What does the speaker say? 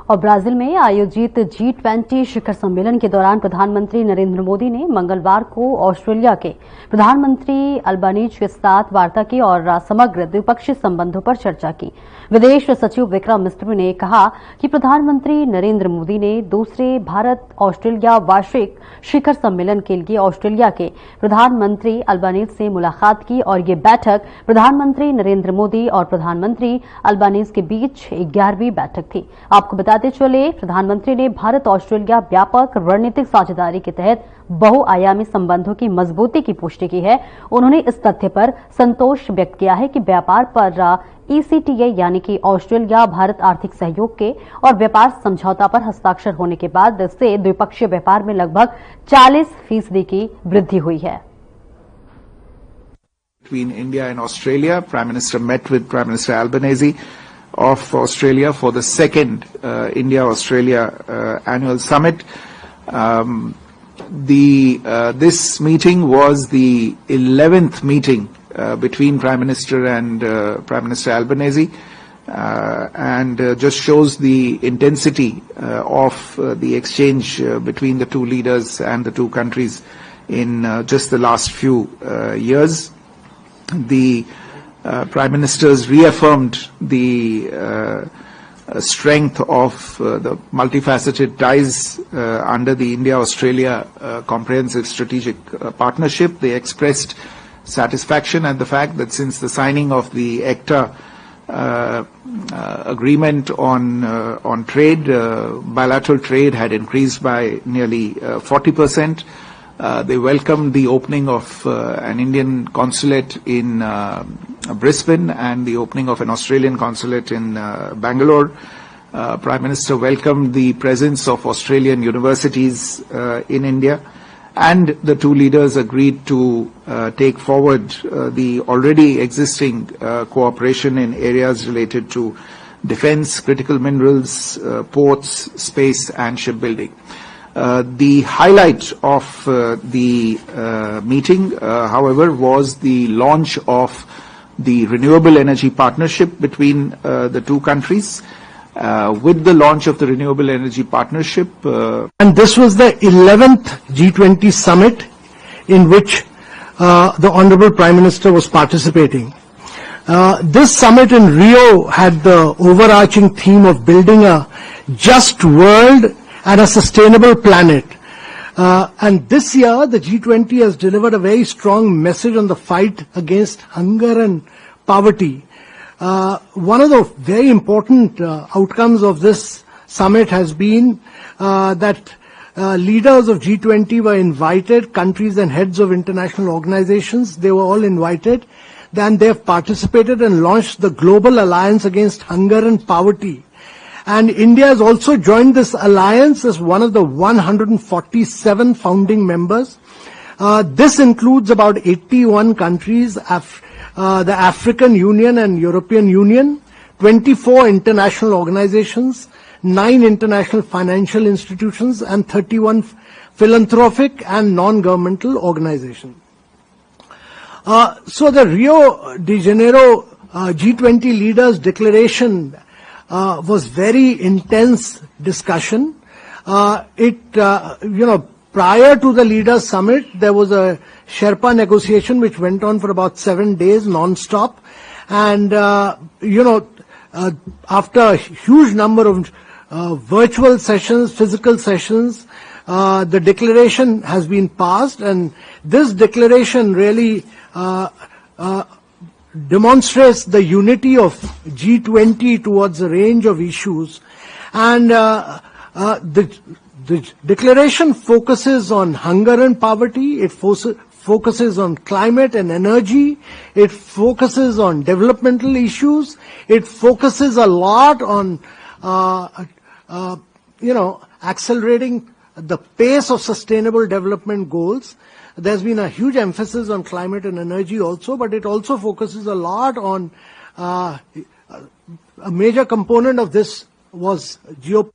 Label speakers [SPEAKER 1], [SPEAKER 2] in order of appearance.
[SPEAKER 1] और ब्राजील में आयोजित G20 शिखर सम्मेलन के दौरान प्रधानमंत्री नरेंद्र मोदी ने मंगलवार को ऑस्ट्रेलिया के प्रधानमंत्री अल्बानीज के साथ वार्ता की और समग्र द्विपक्षीय संबंधों पर चर्चा की। विदेश सचिव विक्रम मिस्त्री ने कहा कि प्रधानमंत्री नरेंद्र मोदी ने दूसरे भारत ऑस्ट्रेलिया वार्षिक शिखर सम्मेलन के लिए ऑस्ट्रेलिया के प्रधानमंत्री अल्बानीज से मुलाकात की और ये बैठक प्रधानमंत्री नरेंद्र मोदी और प्रधानमंत्री अल्बानीज के बीच 11वीं बैठक थी। आपको बताते चले, प्रधानमंत्री ने भारत ऑस्ट्रेलिया व्यापक रणनीतिक साझेदारी के तहत बहुआयामी संबंधों की मजबूती की पुष्टि की है। उन्होंने इस तथ्य पर संतोष व्यक्त किया है कि व्यापार पर ECTA यानी कि ऑस्ट्रेलिया भारत आर्थिक सहयोग के और व्यापार समझौता पर हस्ताक्षर होने के बाद इससे द्विपक्षीय व्यापार में लगभग 40% की वृद्धि हुई है।
[SPEAKER 2] Between India and Australia, Prime Minister met with Prime Minister Albanese of Australia for the second India-Australia annual summit. This meeting was the 11th meeting between Prime Minister and Prime Minister Albanese, and just shows the intensity of the exchange between the two leaders and the two countries in just the last few years. The Prime Ministers reaffirmed the strength of the multifaceted ties under the India-Australia Comprehensive Strategic Partnership. They expressed satisfaction at the fact that since the signing of the ACTA agreement on trade, bilateral trade had increased by nearly 40%. They welcomed the opening of an Indian consulate in Brisbane and the opening of an Australian consulate in Bangalore. Prime Minister welcomed the presence of Australian universities in India, and the two leaders agreed to take forward the already existing cooperation in areas related to defence, critical minerals, ports, space and shipbuilding. The highlight of the meeting, however, was the launch of the Renewable Energy Partnership between the two countries. With the launch of the Renewable Energy Partnership,
[SPEAKER 3] and this was the 11th G20 summit in which the Honorable Prime Minister was participating. This summit in Rio had the overarching theme of building a just world and a sustainable planet. And this year, the G20 has delivered a very strong message on the fight against hunger and poverty. One of the very important outcomes of this summit has been that leaders of G20 were invited, countries and heads of international organizations, they were all invited. Then they have participated and launched the Global Alliance Against Hunger and Poverty. And India has also joined this alliance as one of the 147 founding members. This includes about 81 countries, the African Union and European Union, 24 international organizations, 9 international financial institutions, and 31 philanthropic and non-governmental organizations. So the Rio de Janeiro G20 leaders' declaration was very intense discussion. Prior to the Leaders Summit, there was a Sherpa negotiation which went on for about 7 days non-stop. And, after a huge number of virtual sessions, physical sessions, the declaration has been passed. And this declaration really demonstrates the unity of G20 towards a range of issues. And the declaration focuses on hunger and poverty, it focuses on climate and energy, it focuses on developmental issues, it focuses a lot on, accelerating the pace of sustainable development goals. There's been a huge emphasis on climate and energy also, but it also focuses a lot on, a major component of this was geopolitics.